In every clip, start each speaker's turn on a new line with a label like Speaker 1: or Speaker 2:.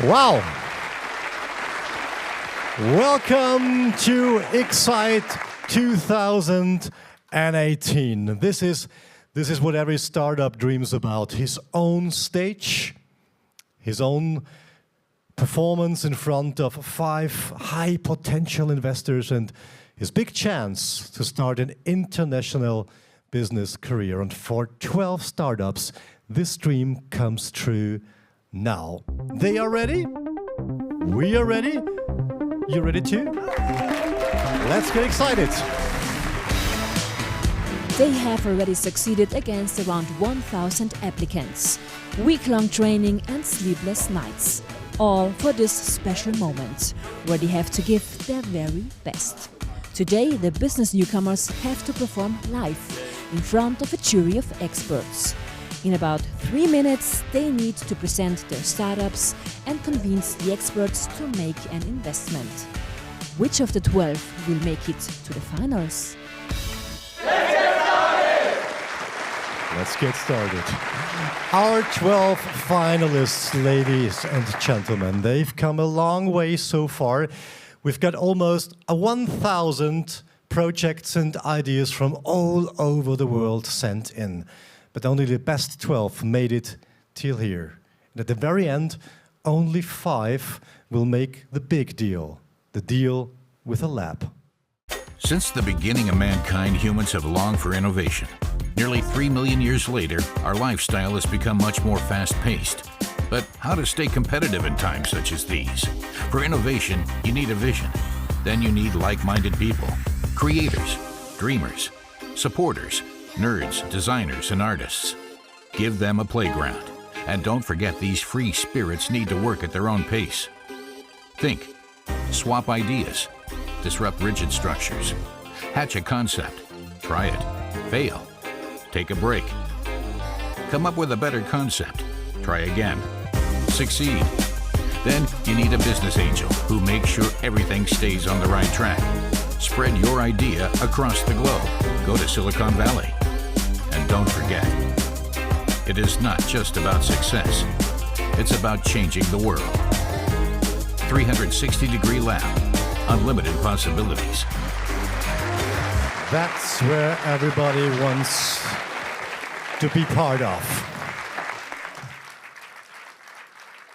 Speaker 1: Wow. Welcome to Xcite 2018. This is what every startup dreams about. His own stage, his own performance in front of 5 high potential investors, and his big chance to start an international business career. And for 12 startups, this dream comes true now. They are ready? We are ready? You ready too? Let's get excited.
Speaker 2: They have already succeeded against around 1,000 applicants. Week-long training and sleepless nights. All for this special moment, where they have to give their very best. Today, the business newcomers have to perform live in front of a jury of experts. In about 3 minutes, they need to present their startups and convince the experts to make an investment. Which of the 12 will make it to the finals?
Speaker 1: Let's get started. Our 12 finalists, ladies and gentlemen, they've come a long way so far. We've got almost 1,000 projects and ideas from all over the world sent in. But only the best 12 made it till here. And at the very end, only 5 will make the big deal, the deal with a lab.
Speaker 3: Since the beginning of mankind, humans have longed for innovation. Nearly 3 million years later, our lifestyle has become much more fast-paced. But how to stay competitive in times such as these? For innovation, you need a vision. Then you need like-minded people, creators, dreamers, supporters, nerds, designers, and artists. Give them a playground. And don't forget, these free spirits need to work at their own pace. Think, swap ideas, disrupt rigid structures, hatch a concept, try it, fail, take a break, come up with a better concept, try again, succeed. Then you need a business angel who makes sure everything stays on the right track. Spread your idea across the globe. Go to Silicon Valley. And don't forget, it is not just about success. It's about changing the world. 360-degree lab. Unlimited possibilities.
Speaker 1: That's where everybody wants to be part of.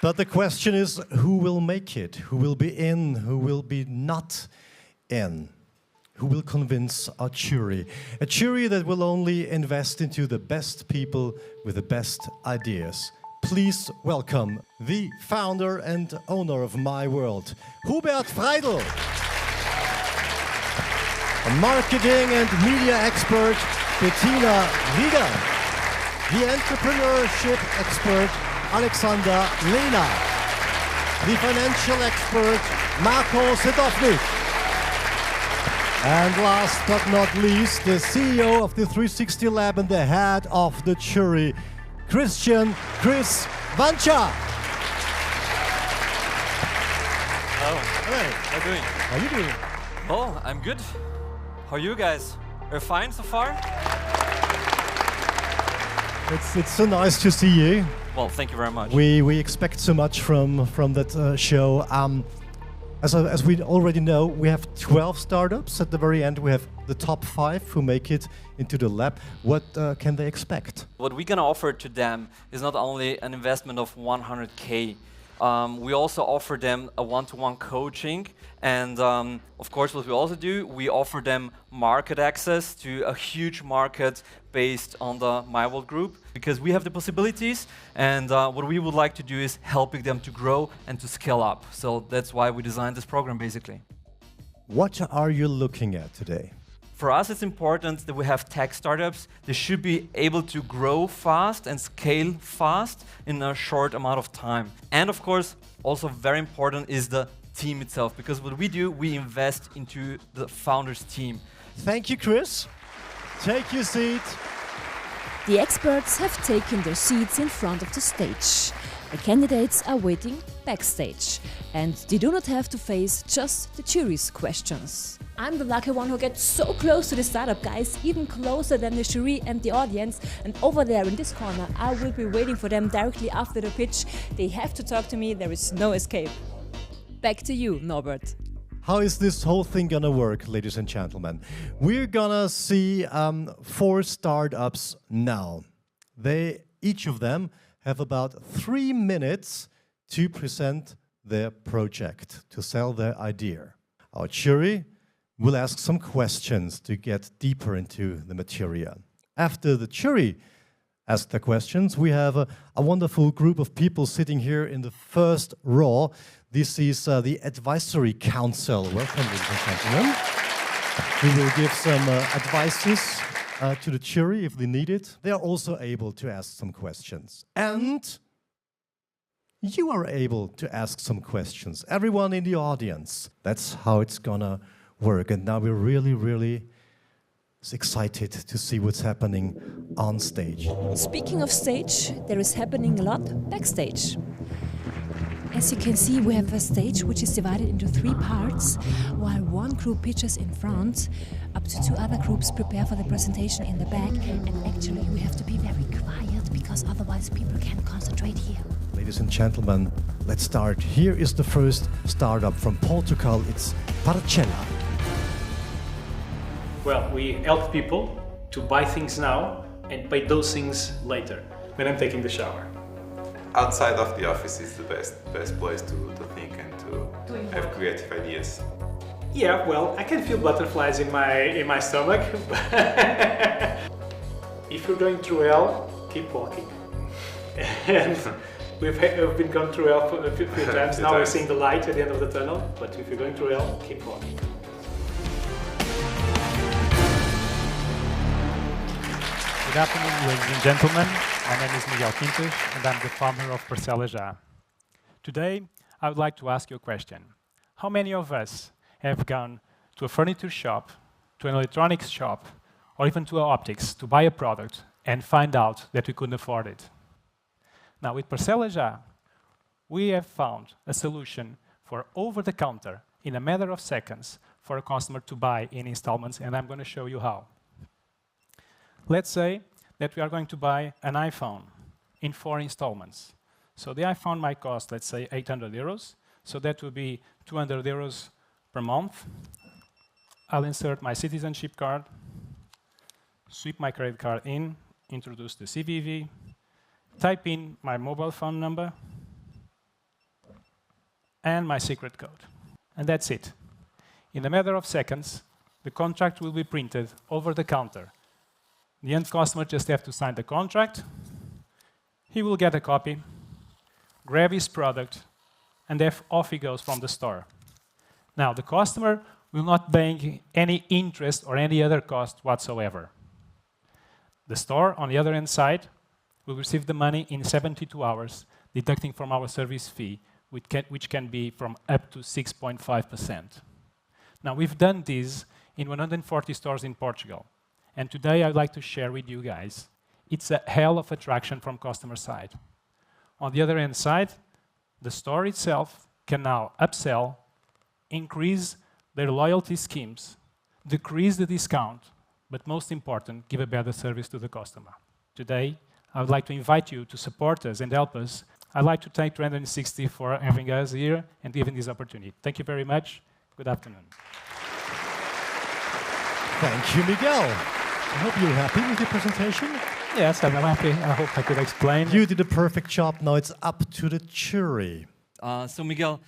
Speaker 1: But the question is, who will make it? Who will be in? Who will be not in? Who will convince a jury? A jury that will only invest into the best people with the best ideas. Please welcome the founder and owner of My World, Hubert Freidl. A marketing and media expert, Bettina Rieger. The entrepreneurship expert, Alexander Lehner. The financial expert, Marco Sedovnik. And last but not least, the CEO of the 360 Lab and the head of the jury, Chris Vancha.
Speaker 4: Hello.
Speaker 1: Hey.
Speaker 4: How are you doing?
Speaker 1: How are you doing?
Speaker 4: Oh, I'm good. How are you guys? Are you fine so far?
Speaker 1: It's so nice to see you.
Speaker 4: Well, thank you very much.
Speaker 1: We expect so much from that show. As we already know, we have 12 startups. At the very end, we have the top 5 who make it into the lab. What can they expect?
Speaker 4: What we're going to offer to them is not only an investment of 100K. We also offer them a one-to-one coaching. And of course, what we also do, we offer them market access to a huge market based on the My World group, because we have the possibilities. And what we would like to do is helping them to grow and to scale up. So that's why we designed this program, basically.
Speaker 1: What are you looking at today?
Speaker 4: For us, it's important that we have tech startups. They should be able to grow fast and scale fast in a short amount of time. And of course, also very important is the team itself, because what we do, we invest into the founders' team.
Speaker 1: Thank you, Chris. Take your seat.
Speaker 2: The experts have taken their seats in front of the stage. The candidates are waiting backstage, and they do not have to face just the jury's questions. I'm the lucky one who gets so close to the startup guys, even closer than the jury and the audience. And over there in this corner, I will be waiting for them directly after the pitch. They have to talk to me, there is no escape. Back to you, Norbert.
Speaker 1: How is this whole thing gonna work, ladies and gentlemen? We're gonna see 4 startups now. Each of them have about 3 minutes to present their project, to sell their idea. Our jury will ask some questions to get deeper into the material. After the jury asks the questions, we have a wonderful group of people sitting here in the first row. This is the Advisory Council. Welcome, ladies and gentlemen. We will give some advices to the jury if they need it. They are also able to ask some questions. And you are able to ask some questions. Everyone in the audience. That's how it's gonna work. And now we're really excited to see what's happening on stage.
Speaker 2: Speaking of stage, there is happening a lot backstage. As you can see, we have a stage which is divided into 3 parts, while one group pitches in front, up to 2 other groups prepare for the presentation in the back, and actually we have to be very quiet because otherwise people can't concentrate here.
Speaker 1: Ladies and gentlemen, let's start. Here is the first startup from Portugal. It's Purcell.
Speaker 5: Well, we help people to buy things now and pay those things later, when I'm taking the shower.
Speaker 6: Outside of the office is the best place to think and to have creative ideas.
Speaker 5: Yeah, well, I can feel butterflies in my stomach. If you're going through hell, keep walking. And we've been going through hell a few times. Now we're seeing the light at the end of the tunnel. But if you're going through hell, keep walking.
Speaker 7: Good afternoon, ladies and gentlemen. My name is Miguel Quintas, and I'm the founder of Purcell. Today, I would like to ask you a question. How many of us have gone to a furniture shop, to an electronics shop, or even to an optics to buy a product and find out that we couldn't afford it? Now, with Purcell, we have found a solution for over-the-counter, in a matter of seconds, for a customer to buy in installments, and I'm going to show you how. Let's say that we are going to buy an iPhone in 4 installments. So the iPhone might cost, let's say, 800 euros. So that would be 200 euros per month. I'll insert my citizenship card, sweep my credit card in, introduce the CVV, type in my mobile phone number, and my secret code. And that's it. In a matter of seconds, the contract will be printed over the counter. The end customer just has to sign the contract. He will get a copy, grab his product, and off he goes from the store. Now, the customer will not pay any interest or any other cost whatsoever. The store, on the other hand side, will receive the money in 72 hours, deducting from our service fee, which can be from up to 6.5%. Now, we've done this in 140 stores in Portugal. And today I'd like to share with you guys, it's a hell of attraction from customer side. On the other hand side, the store itself can now upsell, increase their loyalty schemes, decrease the discount, but most important, give a better service to the customer. Today, I would like to invite you to support us and help us. I'd like to thank 360 for having us here and giving this opportunity. Thank you very much. Good afternoon.
Speaker 1: Thank you, Miguel. I hope you're happy with your presentation.
Speaker 7: Yes, I'm happy. I hope I could explain.
Speaker 1: You did a perfect job. Now it's up to the jury.
Speaker 4: So Miguel,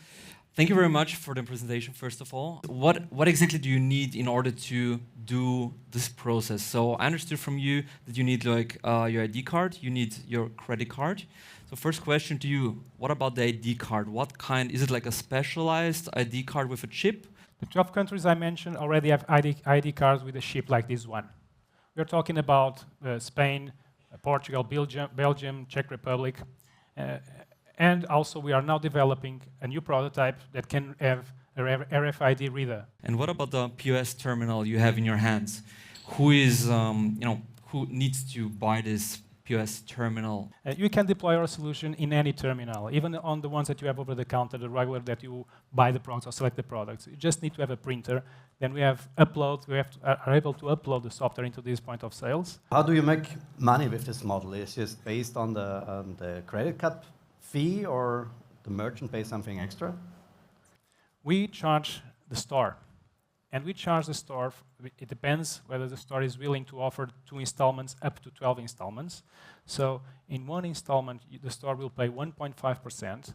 Speaker 4: thank you very much for the presentation, first of all. What exactly do you need in order to do this process? So I understood from you that you need like your ID card, you need your credit card. So first question to you, what about the ID card? What kind, is it like a specialized ID card with a chip?
Speaker 7: The 12 countries I mentioned already have ID cards with a chip like this one. We're talking about Spain, Portugal, Belgium, Czech Republic, and also we are now developing a new prototype that can have a RFID reader.
Speaker 4: And what about the POS terminal you have in your hands? Who is, who needs to buy this POS terminal?
Speaker 7: You can deploy our solution in any terminal, even on the ones that you have over the counter, the regular that you buy the products or select the products. You just need to have a printer. Then we have upload. Are able to upload the software into this point of sales.
Speaker 8: How do you make money with this model? Is it just based on the credit card fee, or the merchant pays something extra?
Speaker 7: We charge the store. And we charge the store, it depends whether the store is willing to offer 2 installments up to 12 installments. So in 1 installment, the store will pay 1.5%.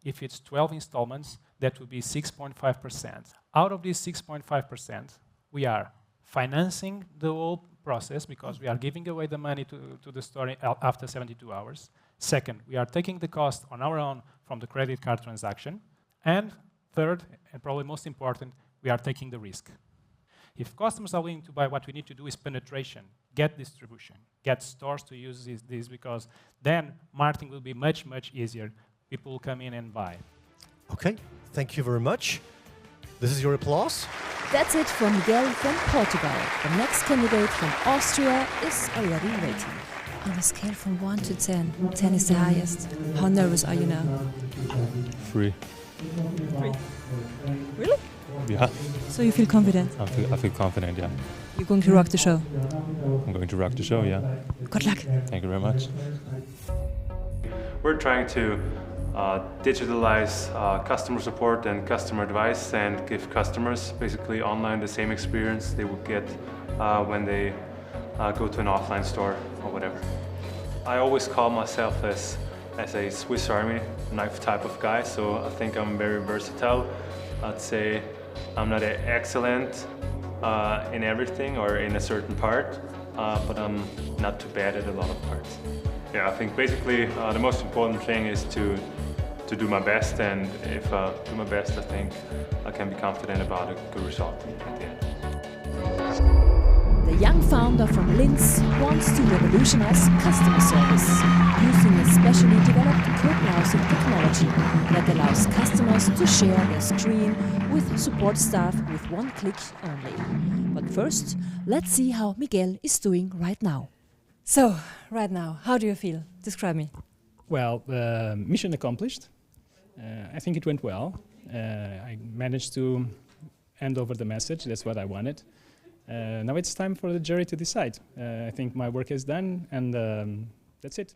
Speaker 7: If it's 12 installments, that would be 6.5%. Out of this 6.5%, we are financing the whole process because we are giving away the money to the store after 72 hours. Second, we are taking the cost on our own from the credit card transaction. And third, and probably most important, we are taking the risk. If customers are willing to buy, what we need to do is penetration, get distribution, get stores to use this because then marketing will be much, much easier. People will come in and buy.
Speaker 1: Okay, thank you very much. This is your applause.
Speaker 2: That's it from Miguel from Portugal. The next candidate from Austria is already waiting. On a scale from 1 to 10, 10 is the highest. How nervous are you now?
Speaker 9: 3.
Speaker 2: 3. Really?
Speaker 9: Yeah,
Speaker 2: So you feel confident?
Speaker 9: I feel confident, yeah.
Speaker 2: You're going to rock the show.
Speaker 9: I'm going to rock the show, yeah.
Speaker 2: Good luck.
Speaker 9: Thank you very much.
Speaker 10: We're trying to digitalize customer support and customer advice and give customers basically online the same experience they would get when they go to an offline store or whatever. I always call myself as a Swiss Army knife type of guy, so I think I'm very versatile. I'd say I'm not excellent in everything or in a certain part, but I'm not too bad at a lot of parts. Yeah, I think basically the most important thing is to do my best, and if I do my best, I think I can be confident about a good result at the end.
Speaker 2: The young founder from Lynx wants to revolutionize customer service using a specially developed co-browsing technology that allows customers to share their screen with support staff with 1 click only. But first, let's see how Miguel is doing right now. So, right now, how do you feel? Describe me.
Speaker 11: Well, mission accomplished. I think it went well. I managed to hand over the message. That's what I wanted. Now it's time for the jury to decide. I think my work is done, and that's it.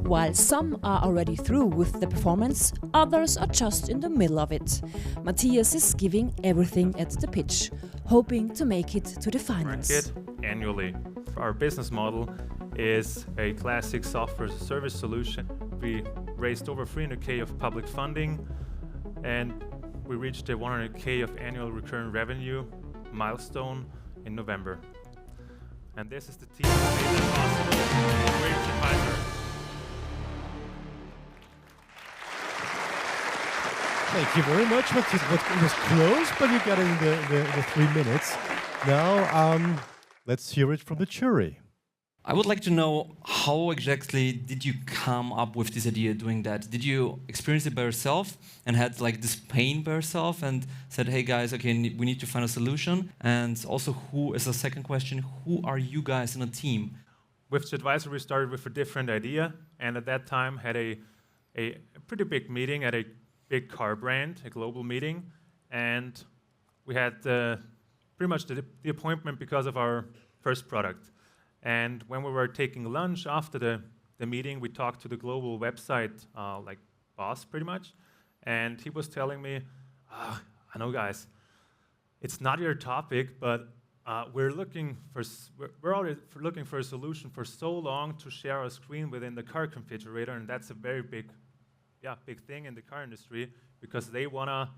Speaker 2: While some are already through with the performance, others are just in the middle of it. Matthias is giving everything at the pitch, hoping to make it to the finals.
Speaker 10: Market annually. Our business model is a classic software as a service solution. We raised over 300K of public funding, and we reached a 100K of annual recurring revenue milestone in November. And this is the team that made that possible. Great Chatvisor.
Speaker 1: Thank you very much, Matthias. It was close, but you got it in the 3 minutes. Now, let's hear it from the jury.
Speaker 4: I would like to know how exactly did you come up with this idea doing that? Did you experience it by yourself and had like this pain by yourself and said, hey guys, okay, we need to find a solution? And also, who, as a second question, who are you guys in a team?
Speaker 10: With Chatvisor, we started with a different idea, and at that time had a pretty big meeting at a big car brand, a global meeting, and we had pretty much the appointment because of our first product. And when we were taking lunch after the meeting, we talked to the global website like boss pretty much, and he was telling me, I know guys, it's not your topic, but we're looking for a solution for so long to share a screen within the car configurator, and that's a very big thing in the car industry because they wanna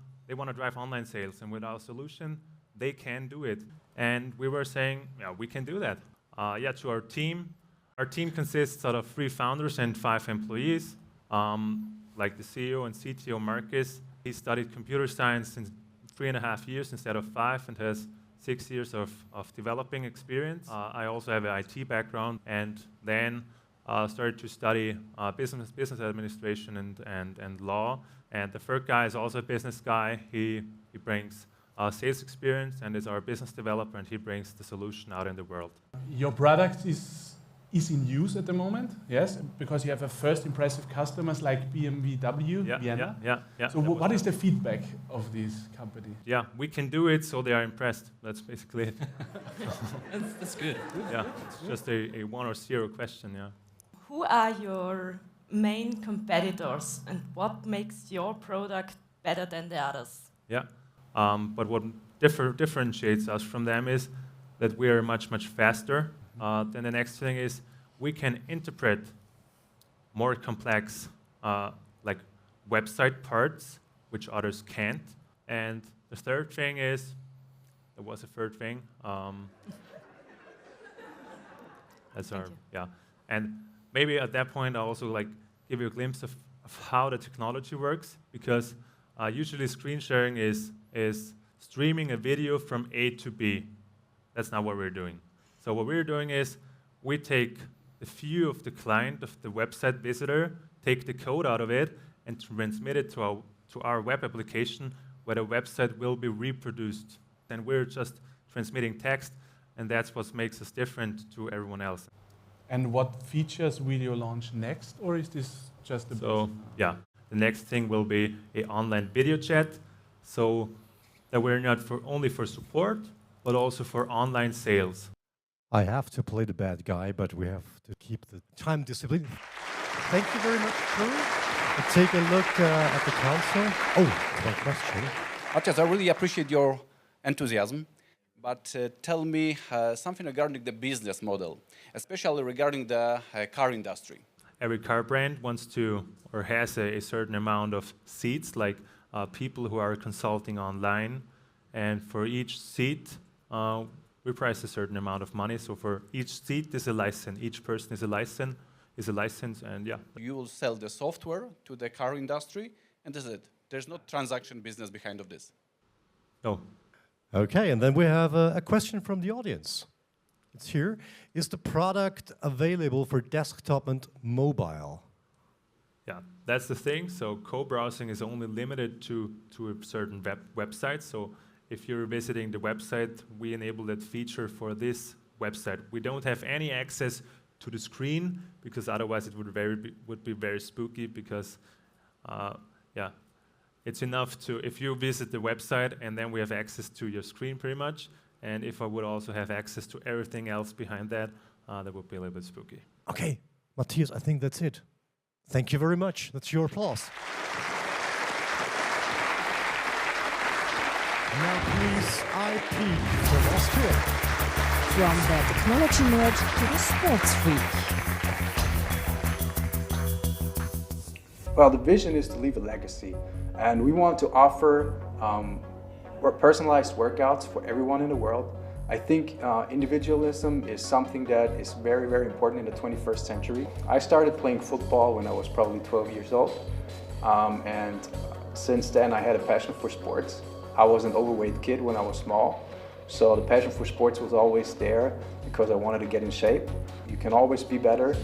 Speaker 10: drive online sales, and with our solution, they can do it. And we were saying, yeah, we can do that. To our team. Our team consists out of 3 founders and 5 employees, like the CEO and CTO, Marcus. He studied computer science in 3.5 years instead of 5 and has 6 years of developing experience. I also have an IT background, and then started to study business administration and law. And the third guy is also a business guy. He brings sales experience and is our business developer, and he brings the solution out in the world.
Speaker 12: Your product is is in use at the moment, yes, because you have a first impressive customers like BMW, Vienna.
Speaker 10: Yeah.
Speaker 12: So what is the feedback of this company?
Speaker 10: Yeah, we can do it, so they are impressed. That's basically it.
Speaker 4: That's good.
Speaker 10: Yeah, it's just a 1 or 0 question, yeah.
Speaker 13: Who are your main competitors and what makes your product better than the others?
Speaker 10: Yeah, but what differentiates us from them is that we are much faster. Then the next thing is we can interpret more complex like website parts, which others can't. And the third thing is, there was a third thing. That's our, yeah. And maybe at that point I'll also like give you a glimpse of how the technology works, because usually screen sharing is streaming a video from A to B. That's not what we're doing. So what we're doing is we take the view of the client, of the website visitor, take the code out of it, and transmit it to our web application where the website will be reproduced. Then we're just transmitting text, and that's what makes us different to everyone else.
Speaker 12: And what features will you launch next, or is this just the
Speaker 10: So, yeah, the next thing will be an online video chat, so that we're not only for support, but also for online sales.
Speaker 1: I have to play the bad guy, but we have to keep the time discipline. Thank you very much, Drew. Take a look at the council. Oh, one question.
Speaker 14: Matthias, I really appreciate your enthusiasm, but tell me something regarding the business model, especially regarding the car industry.
Speaker 10: Every car brand wants to, or has a certain amount of seats, like people who are consulting online, and for each seat, we price a certain amount of money. So for each seat, there's a license. Each person is a license, and yeah.
Speaker 14: You will sell the software to the car industry, and that's it. There's no transaction business behind of this.
Speaker 10: No.
Speaker 1: Okay, and then we have a question from the audience. It's here. Is the product available for desktop and mobile?
Speaker 10: Yeah, that's the thing. So co-browsing is only limited to a certain website. So if you're visiting the website, we enable that feature for this website. We don't have any access to the screen, because otherwise it would be very spooky, because yeah, it's enough to, if you visit the website and then we have access to your screen pretty much, and if I would also have access to everything else behind that, that would be a little bit spooky.
Speaker 1: Okay, Matthias, I think that's it. Thank you very much. That's your applause. Now please, IP from Austria.
Speaker 2: From the technology nerd to the sports freak.
Speaker 15: Well, the vision is to leave a legacy, and we want to offer personalized workouts for everyone in the world. I think individualism is something that is very, very important in the 21st century. I started playing football when I was probably 12 years old, and since then I had a passion for sports. I was an overweight kid when I was small, so the passion for sports was always there because I wanted to get in shape. You can always be better.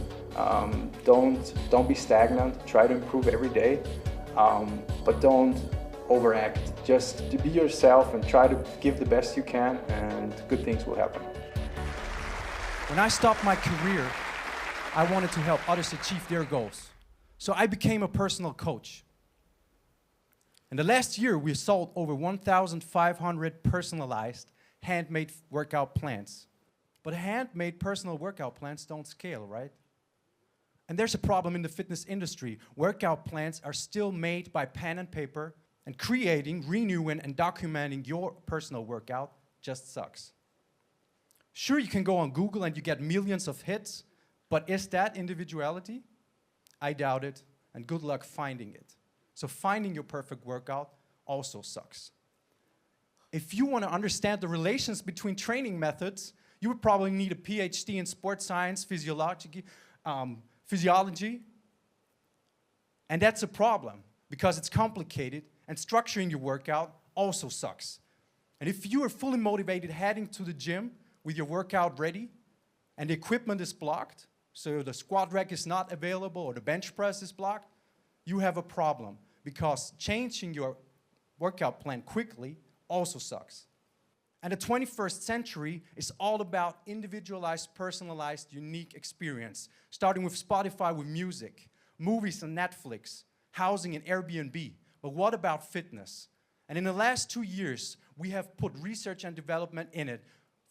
Speaker 15: Don't be stagnant. Try to improve every day, but don't overact. Just to be yourself and try to give the best you can, and good things will happen.
Speaker 16: When I stopped my career, I wanted to help others achieve their goals. So I became a personal coach. In the last year, we sold over 1,500 personalized handmade workout plans. But handmade personal workout plans don't scale, right? And there's a problem in the fitness industry. Workout plans are still made by pen and paper, and creating, renewing, and documenting your personal workout just sucks. Sure, you can go on Google and you get millions of hits, but is that individuality? I doubt it, and good luck finding it. So finding your perfect workout also sucks. If you want to understand the relations between training methods, you would probably need a PhD in sports science, physiology, and that's a problem because it's complicated, and structuring your workout also sucks. And if you are fully motivated heading to the gym with your workout ready, and the equipment is blocked, so the squat rack is not available or the bench press is blocked, you have a problem, because changing your workout plan quickly also sucks. And the 21st century is all about individualized, personalized, unique experience, starting with Spotify with music, movies and Netflix, housing and Airbnb. But what about fitness? And in the last 2 years, we have put research and development in it,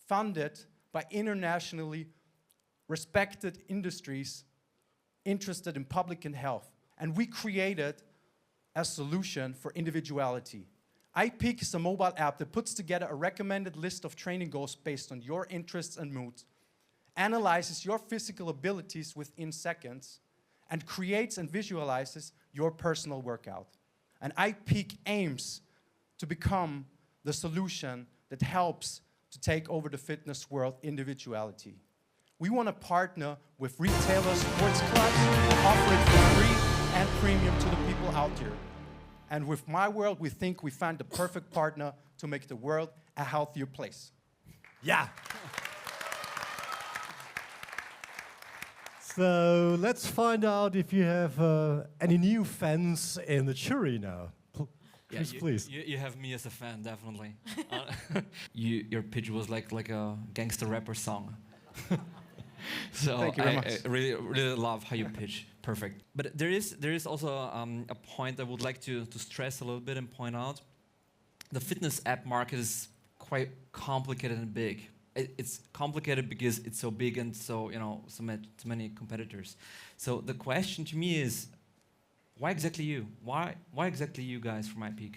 Speaker 16: funded by internationally respected industries interested in public and health. And we created a solution for individuality. iPeak is a mobile app that puts together a recommended list of training goals based on your interests and moods, analyzes your physical abilities within seconds, and creates and visualizes your personal workout. And iPeak aims to become the solution that helps to take over the fitness world, individuality. We want to partner with retailers, sports clubs, and offer it for free and premium to the people out there. And with My World, we think we found the perfect partner to make the world a healthier place.
Speaker 1: Yeah. So let's find out if you have any new fans in the jury now.
Speaker 4: Yeah,
Speaker 1: Please.
Speaker 4: You have me as a fan, definitely. Your pitch was like a gangster rapper song. So
Speaker 16: Thank you very much.
Speaker 4: I really love how you pitch. Perfect. But there is also a point I would like to stress a little bit and point out. The fitness app market is quite complicated and big. It's complicated because it's so big and so many competitors. So the question to me is, why exactly you? Why exactly you guys from iPeak?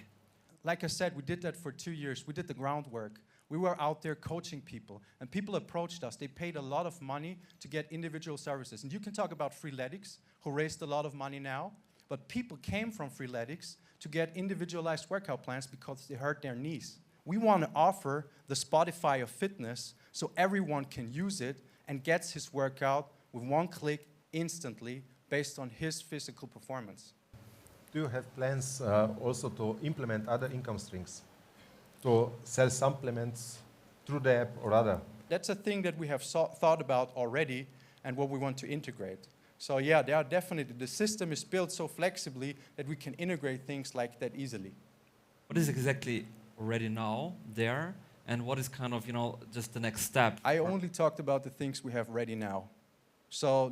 Speaker 16: Like I said, we did that for 2 years. We did the groundwork. We were out there coaching people, and people approached us. They paid a lot of money to get individual services. And you can talk about Freeletics, who raised a lot of money now, but people came from Freeletics to get individualized workout plans because they hurt their knees. We want to offer the Spotify of fitness so everyone can use it and gets his workout with one click instantly based on his physical performance.
Speaker 17: Do you have plans also to implement other income streams? To sell supplements through the app or other?
Speaker 16: That's a thing that we have thought about already and what we want to integrate. So yeah, there are definitely, the system is built so flexibly that we can integrate things like that easily.
Speaker 4: What is exactly already now there, and what is kind of, just the next step?
Speaker 16: I only talked about the things we have ready now. So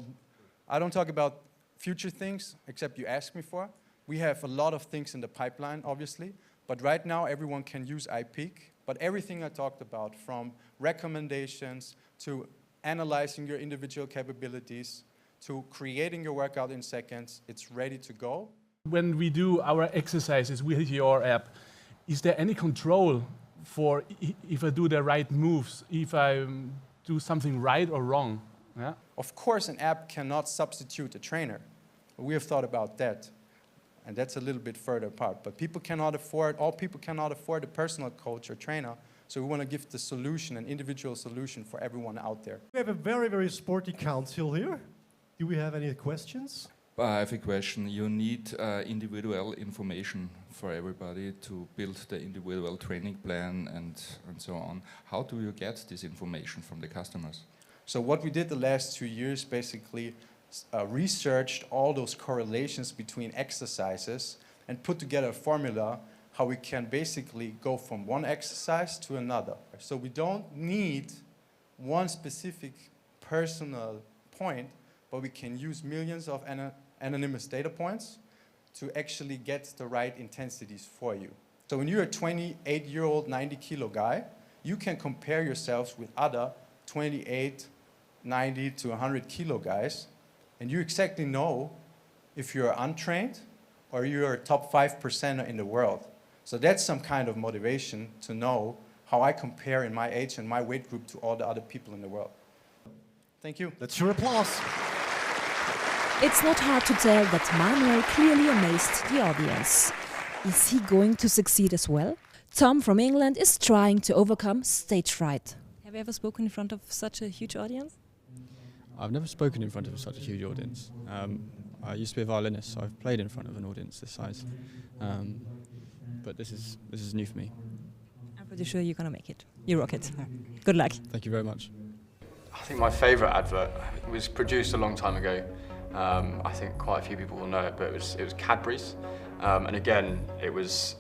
Speaker 16: I don't talk about future things, except you asked me for. We have a lot of things in the pipeline, obviously. But right now, everyone can use iPeak. But everything I talked about, from recommendations to analyzing your individual capabilities to creating your workout in seconds, it's ready to go.
Speaker 12: When we do our exercises with your app, is there any control for if I do the right moves, if I do something right or wrong? Yeah?
Speaker 16: Of course, an app cannot substitute a trainer. We have thought about that. And that's a little bit further apart. But all people cannot afford a personal coach or trainer. So we want to give the solution, an individual solution for everyone out there.
Speaker 1: We have a very, very sporty council here. Do we have any questions?
Speaker 18: I have a question. You need individual information for everybody to build the individual training plan and so on. How do you get this information from the customers?
Speaker 16: So what we did the last 2 years, basically, researched all those correlations between exercises and put together a formula how we can basically go from one exercise to another. So we don't need one specific personal point, but we can use millions of anonymous data points to actually get the right intensities for you. So when you're a 28-year-old 90-kilo guy, you can compare yourselves with other 28, 90 to 100-kilo guys, and you exactly know if you're untrained or you're a top 5% in the world. So that's some kind of motivation to know how I compare in my age and my weight group to all the other people in the world. Thank you.
Speaker 1: Let's hear applause.
Speaker 2: It's not hard to tell that Manuel clearly amazed the audience. Is he going to succeed as well? Tom from England is trying to overcome stage fright. Have you ever spoken in front of such a huge audience?
Speaker 19: I've never spoken in front of such a huge audience. I used to be a violinist, so I've played in front of an audience this size. But this is new for me.
Speaker 2: I'm pretty sure you're going to make it. You rock it. Good luck.
Speaker 19: Thank you very much.
Speaker 20: I think my favourite advert was produced a long time ago. I think quite a few people will know it, but it was Cadbury's. And again, it was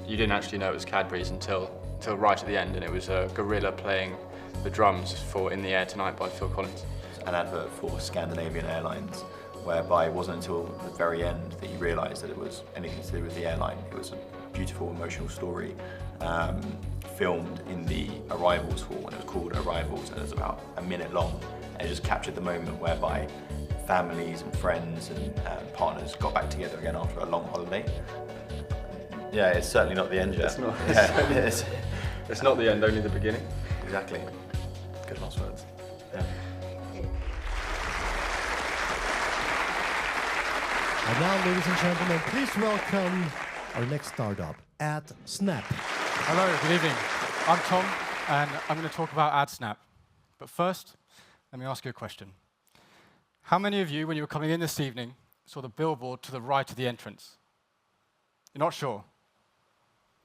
Speaker 20: you didn't actually know it was Cadbury's until till right at the end, and it was a gorilla playing the drums for In the Air Tonight by Phil Collins.
Speaker 21: An advert for Scandinavian Airlines, whereby it wasn't until the very end that you realised that it was anything to do with the airline. It was a beautiful, emotional story filmed in the Arrivals hall, and it was called Arrivals, and it was about a minute long, and it just captured the moment whereby families and friends and partners got back together again after a long holiday. Yeah, it's certainly not the end yet.
Speaker 20: It's not,
Speaker 21: Yeah,
Speaker 20: it's not the end, only the beginning.
Speaker 21: Exactly. Good last words. Yeah.
Speaker 1: And now, ladies and gentlemen, please welcome our next startup, Addsnap.
Speaker 22: Hello, good evening. I'm Tom, and I'm going to talk about Addsnap. But first, let me ask you a question. How many of you, when you were coming in this evening, saw the billboard to the right of the entrance? You're not sure?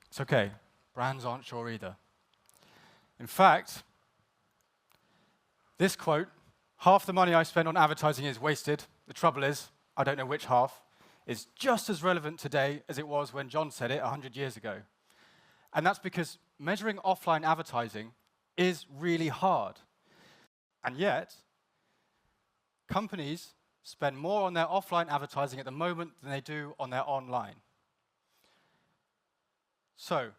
Speaker 22: It's okay. Brands aren't sure either. In fact, this quote, "Half the money I spend on advertising is wasted. The trouble is, I don't know which half," is just as relevant today as it was when John said it 100 years ago. And that's because measuring offline advertising is really hard. And yet, companies spend more on their offline advertising at the moment than they do on their online. So,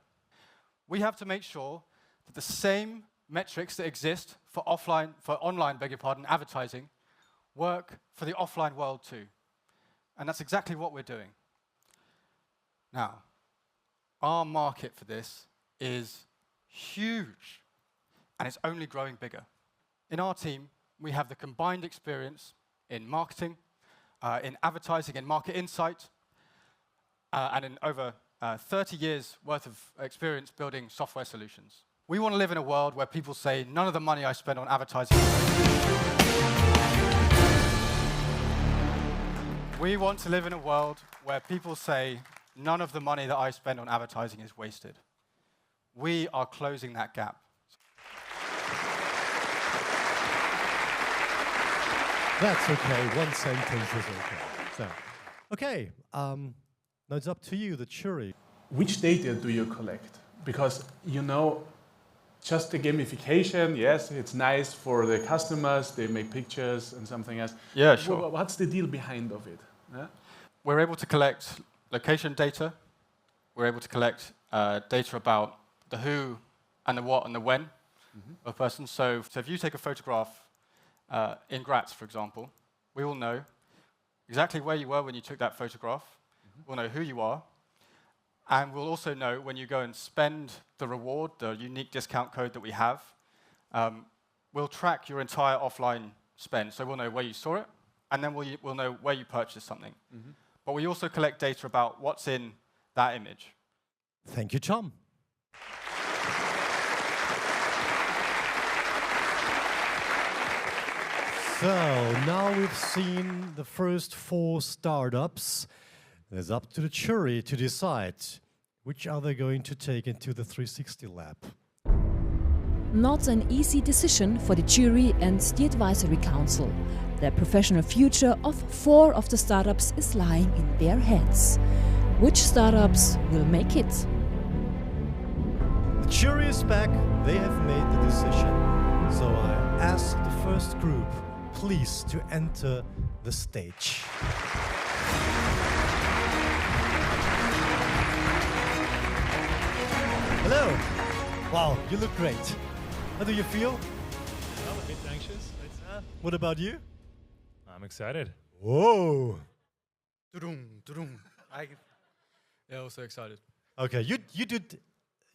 Speaker 22: we have to make sure that the same metrics that exist for online, advertising, work for the offline world too. And that's exactly what we're doing. Now, our market for this is huge, and it's only growing bigger. In our team, we have the combined experience in marketing, in advertising, in market insight, and in over 30 years worth of experience building software solutions. We want to live in a world where people say, none of the money I spend on advertising is wasted. We want to live in a world where people say, none of the money that I spend on advertising is wasted. We are closing that gap.
Speaker 1: That's okay. One sentence is okay. So, okay. Now it's up to you, the jury.
Speaker 12: Which data do you collect? Because, you know, just the gamification, yes, it's nice for the customers, they make pictures and something else.
Speaker 22: Yeah, sure.
Speaker 12: What's the deal behind of it? Yeah?
Speaker 22: We're able to collect location data. We're able to collect data about the who and the what and the when of a person. So if you take a photograph in Graz, for example, we will know exactly where you were when you took that photograph. We'll know who you are. And we'll also know when you go and spend the reward, the unique discount code that we have, we'll track your entire offline spend. So we'll know where you saw it, and then we'll know where you purchased something. But we also collect data about what's in that image.
Speaker 1: Thank you, Tom. So now we've seen the first 4 startups. It's up to the jury to decide which are they going to take into the 360 lab.
Speaker 2: Not an easy decision for the jury and the advisory council. The professional future of 4 of the startups is lying in their hands. Which startups will make it?
Speaker 1: The jury is back. They have made the decision. So I ask the first group, please, to enter the stage. Hello. Wow, you look great. How do you feel?
Speaker 9: I'm a bit anxious.
Speaker 1: What about you?
Speaker 9: I'm excited.
Speaker 1: Whoa.
Speaker 19: Yeah, also excited.
Speaker 1: Okay, you did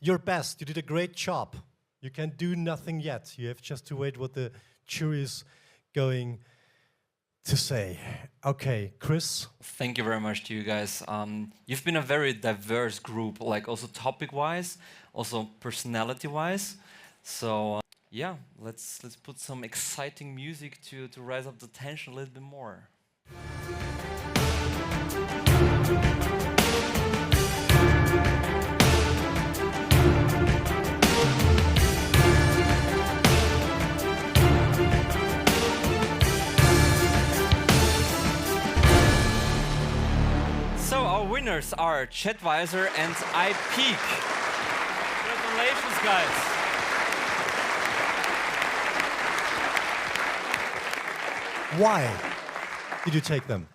Speaker 1: your best. You did a great job. You can do nothing yet. You have just to wait what the jury is going to say. Okay, Chris?
Speaker 4: Thank you very much to you guys. You've been a very diverse group, like also topic-wise, also personality-wise. So yeah, let's put some exciting music to rise up the tension a little bit more. So our winners are Chatvisor and iPeak. Congratulations, guys.
Speaker 1: Why did you take them?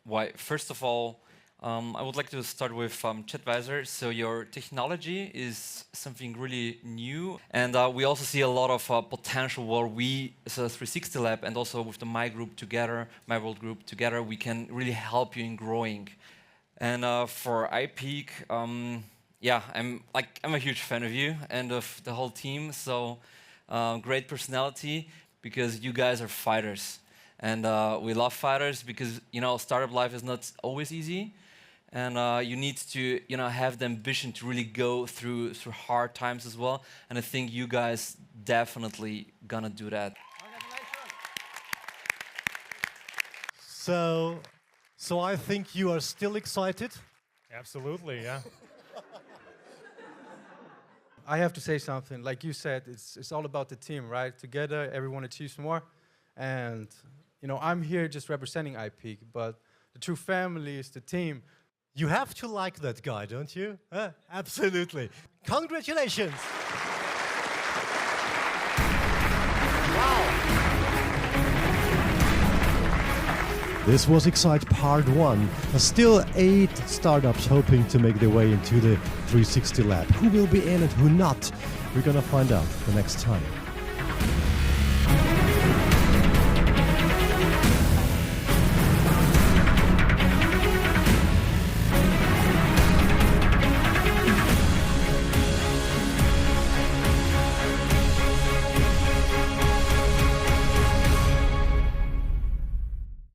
Speaker 4: Why? First of all, I would like to start with Chatvisor. So your technology is something really new, and we also see a lot of potential where we, as a 360 Lab, and also with the My World Group together, we can really help you in growing. And for iPeak, yeah, I'm a huge fan of you and of the whole team. So great personality, because you guys are fighters. And we love fighters because, you know, startup life is not always easy. And you need to, you know, have the ambition to really go through hard times as well. And I think you guys definitely gonna do that.
Speaker 1: So I think you are still excited?
Speaker 9: Absolutely, yeah.
Speaker 16: I have to say something. Like you said, it's all about the team, right? Together, everyone achieves more. And, you know, I'm here just representing iPeak, but the true family is the team.
Speaker 1: You have to like that guy, don't you? Absolutely. Congratulations! This was Xcite Part 1. There's still 8 startups hoping to make their way into the 360 Lab. Who will be in it, who not? We're gonna find out the next time.